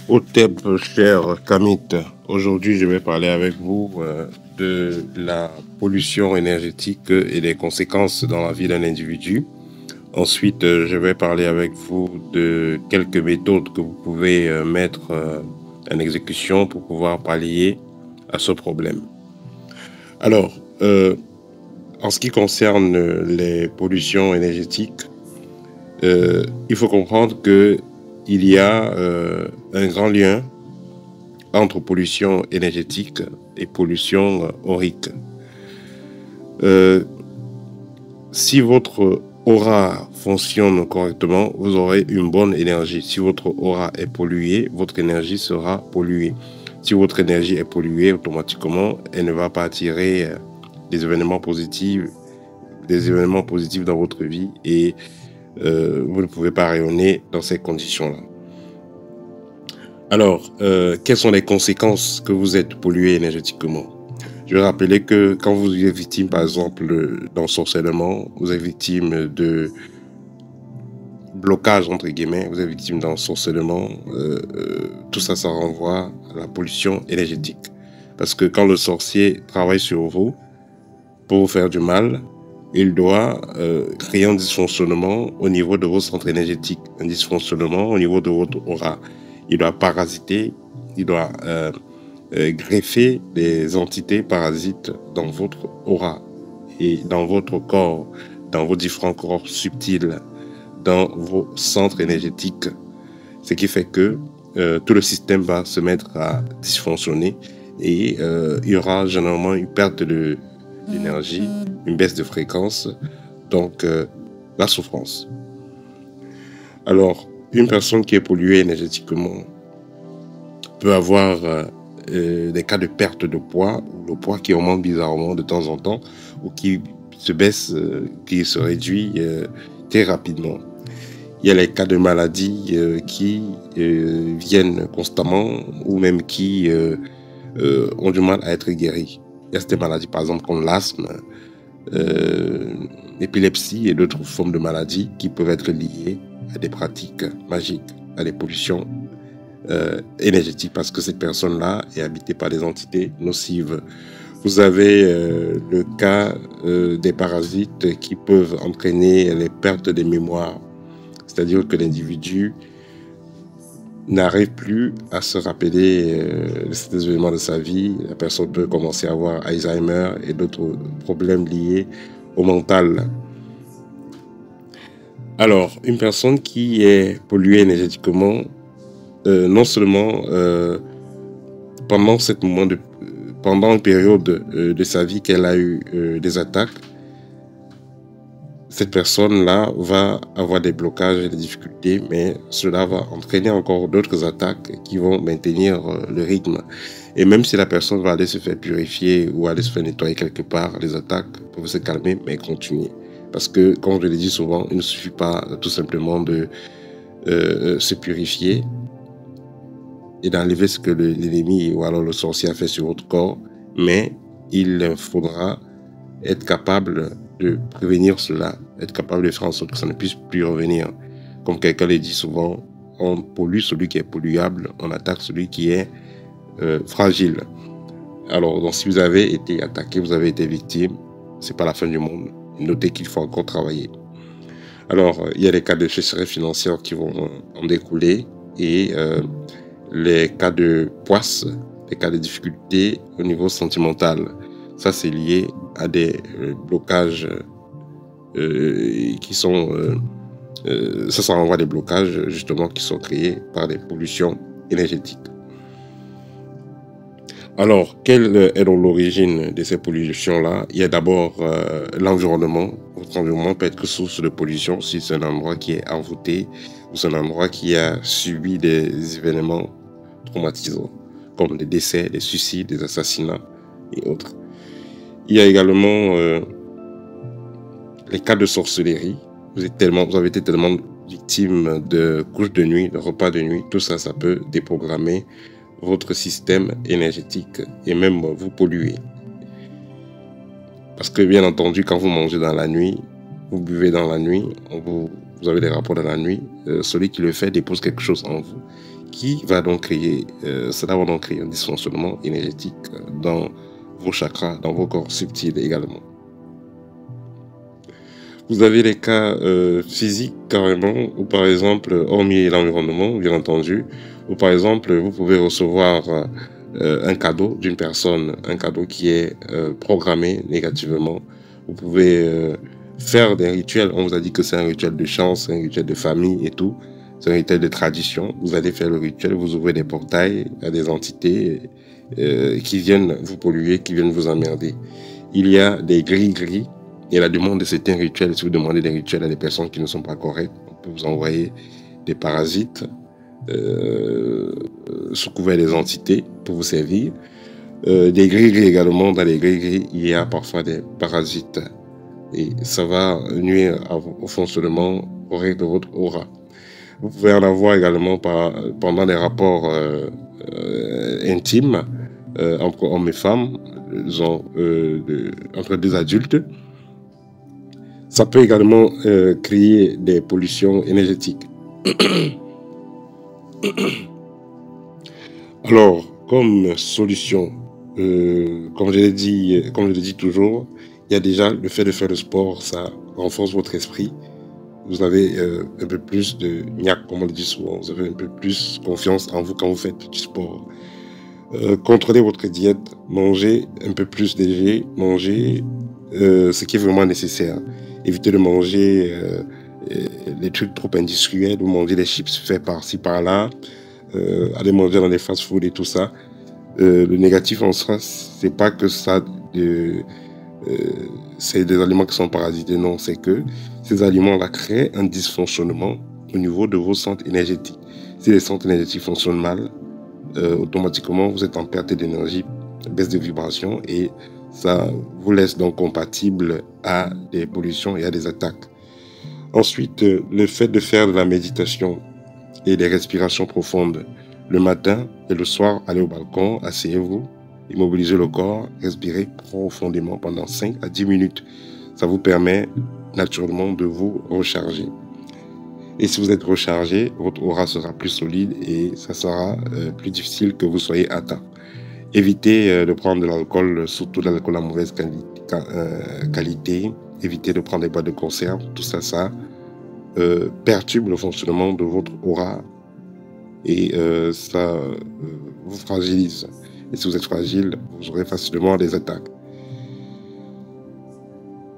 Au thème, cher Kamit, aujourd'hui je vais parler avec vous de la pollution énergétique et des conséquences dans la vie d'un individu. Ensuite, je vais parler avec vous de quelques méthodes que vous pouvez mettre en exécution pour pouvoir pallier à ce problème. Alors, en ce qui concerne les pollutions énergétiques, il faut comprendre que il y a un grand lien entre pollution énergétique et pollution aurique. Si votre aura fonctionne correctement, vous aurez une bonne énergie. Si votre aura est polluée, votre énergie sera polluée. Si votre énergie est polluée, automatiquement, elle ne va pas attirer des événements positifs dans votre vie et vous ne pouvez pas rayonner dans ces conditions-là. Alors, quelles sont les conséquences que vous êtes pollué énergétiquement? Je vais rappeler que quand vous êtes victime, par exemple, d'ensorcellement, vous êtes victime de blocage, entre guillemets, vous êtes victime d'ensorcellement, tout ça, ça renvoie à la pollution énergétique. Parce que quand le sorcier travaille sur vous pour vous faire du mal, il doit créer un dysfonctionnement au niveau de vos centres énergétiques, un dysfonctionnement au niveau de votre aura. Il doit parasiter, il doit greffer des entités parasites dans votre aura et dans votre corps, dans vos différents corps subtils, dans vos centres énergétiques. Ce qui fait que tout le système va se mettre à dysfonctionner et il y aura généralement une perte d'énergie, une baisse de fréquence, donc la souffrance. Alors, une personne qui est polluée énergétiquement peut avoir des cas de perte de poids, ou le poids qui augmente bizarrement de temps en temps, ou qui se baisse, qui se réduit très rapidement. Il y a les cas de maladies qui viennent constamment, ou même qui ont du mal à être guéris. Il y a ces maladies, par exemple, comme l'asthme, l'épilepsie et d'autres formes de maladies qui peuvent être liées à des pratiques magiques, à des pollutions énergétiques, parce que cette personne-là est habitée par des entités nocives. Vous avez le cas des parasites qui peuvent entraîner les pertes de mémoire, c'est-à-dire que l'individu n'arrive plus à se rappeler des événements de sa vie. La personne peut commencer à avoir Alzheimer et d'autres problèmes liés au mental. Alors, une personne qui est polluée énergétiquement, non seulement pendant une période de sa vie qu'elle a eu des attaques, cette personne-là va avoir des blocages et des difficultés, mais cela va entraîner encore d'autres attaques qui vont maintenir le rythme. Et même si la personne va aller se faire purifier ou aller se faire nettoyer quelque part, les attaques peuvent se calmer, mais continuer. Parce que, comme je l'ai dit souvent, il ne suffit pas tout simplement de se purifier et d'enlever ce que l'ennemi ou alors le sorcier a fait sur votre corps, mais il faudra être capable de prévenir cela, être capable de faire en sorte que ça ne puisse plus revenir. Comme quelqu'un le dit souvent, on pollue celui qui est polluable, on attaque celui qui est fragile. Alors, donc, si vous avez été attaqué, vous avez été victime, c'est pas la fin du monde. Notez qu'il faut encore travailler. Alors, il y a les cas de sécheresse financière qui vont en découler et les cas de poisse, les cas de difficultés au niveau sentimental. Ça, c'est lié à des blocages qui sont... ça renvoie à des blocages, justement, qui sont créés par des pollutions énergétiques. Alors, quelle est donc l'origine de ces pollutions-là? Il y a d'abord l'environnement. Votre environnement peut être source de pollution si c'est un endroit qui est envoûté ou c'est un endroit qui a subi des événements traumatisants, comme des décès, des suicides, des assassinats et autres. Il y a également les cas de sorcellerie. Vous avez été tellement victime de couches de nuit, de repas de nuit. Tout ça, ça peut déprogrammer votre système énergétique et même vous polluer. Parce que bien entendu, quand vous mangez dans la nuit, vous buvez dans la nuit, vous avez des rapports dans la nuit, celui qui le fait dépose quelque chose en vous cela va donc créer un dysfonctionnement énergétique dans vos chakras, dans vos corps subtils également. Vous avez les cas physiques carrément, ou par exemple, hormis l'environnement, bien entendu, ou par exemple, vous pouvez recevoir un cadeau d'une personne, un cadeau qui est programmé négativement. Vous pouvez faire des rituels. On vous a dit que c'est un rituel de chance, un rituel de famille et tout. C'est un rituel de tradition. Vous allez faire le rituel, vous ouvrez des portails à des entités qui viennent vous polluer, qui viennent vous emmerder. Il y a des gris-gris. Et la demande de certains rituels, si vous demandez des rituels à des personnes qui ne sont pas correctes, on peut vous envoyer des parasites sous couvert des entités pour vous servir. Des gris-gris également, dans les gris-gris, il y a parfois des parasites. Et ça va nuire au fonctionnement correct de votre aura. Vous pouvez en avoir également pendant les rapports intimes entre hommes et femmes, entre deux adultes. Ça peut également créer des pollutions énergétiques. Alors, comme solution, comme je l'ai dit toujours, il y a déjà le fait de faire le sport, ça renforce votre esprit. Vous avez un peu plus de niaque, comme on le dit souvent. Vous avez un peu plus confiance en vous quand vous faites du sport. Contrôlez votre diète, mangez un peu plus léger, mangez ce qui est vraiment nécessaire. Évitez de manger des trucs trop industriels ou manger des chips faits par-ci par-là, aller manger dans des fast-food et tout ça. Le négatif en soi, c'est pas que ça, c'est des aliments qui sont parasités, non, c'est que ces aliments-là créent un dysfonctionnement au niveau de vos centres énergétiques. Si les centres énergétiques fonctionnent mal, automatiquement vous êtes en perte d'énergie, baisse de vibration et ça vous laisse donc compatible à des pollutions et à des attaques. Ensuite, le fait de faire de la méditation et des respirations profondes le matin et le soir, allez au balcon, asseyez-vous, immobilisez le corps, respirez profondément pendant 5 à 10 minutes. Ça vous permet naturellement de vous recharger. Et si vous êtes rechargé, votre aura sera plus solide et ça sera plus difficile que vous soyez atteint. Évitez de prendre de l'alcool, surtout de l'alcool à mauvaise qualité. Évitez de prendre des boîtes de conserve. Tout ça, ça perturbe le fonctionnement de votre aura et ça vous fragilise. Et si vous êtes fragile, vous aurez facilement des attaques.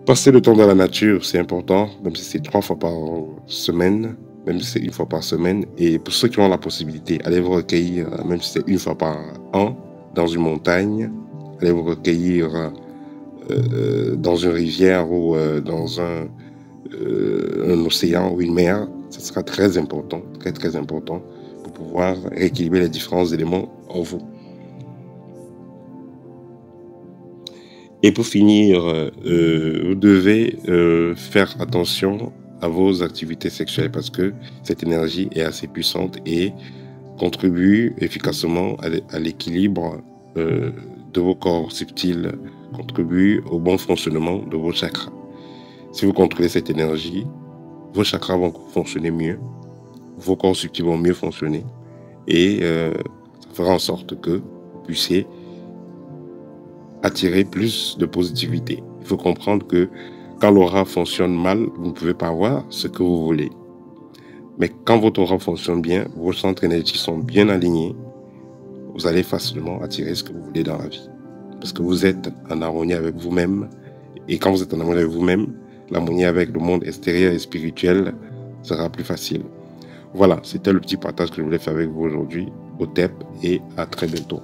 Passer le temps dans la nature, c'est important, même si c'est 3 fois par semaine, même si c'est 1 fois par semaine. Et pour ceux qui ont la possibilité, allez vous recueillir, même si c'est 1 fois par an, dans une montagne, allez vous recueillir dans une rivière ou dans un océan ou une mer. Ce sera très important, très très important pour pouvoir rééquilibrer les différents éléments en vous. Et pour finir, vous devez faire attention à vos activités sexuelles parce que cette énergie est assez puissante et contribue efficacement à l'équilibre de vos corps subtils, contribue au bon fonctionnement de vos chakras. Si vous contrôlez cette énergie, vos chakras vont fonctionner mieux, vos corps subtils vont mieux fonctionner et ça fera en sorte que vous puissiez attirer plus de positivité. Il faut comprendre que quand l'aura fonctionne mal, vous ne pouvez pas avoir ce que vous voulez. Mais quand votre aura fonctionne bien, vos centres énergétiques sont bien alignés, vous allez facilement attirer ce que vous voulez dans la vie. Parce que vous êtes en harmonie avec vous-même. Et quand vous êtes en harmonie avec vous-même, l'harmonie avec le monde extérieur et spirituel sera plus facile. Voilà, c'était le petit partage que je voulais faire avec vous aujourd'hui au TEP et à très bientôt.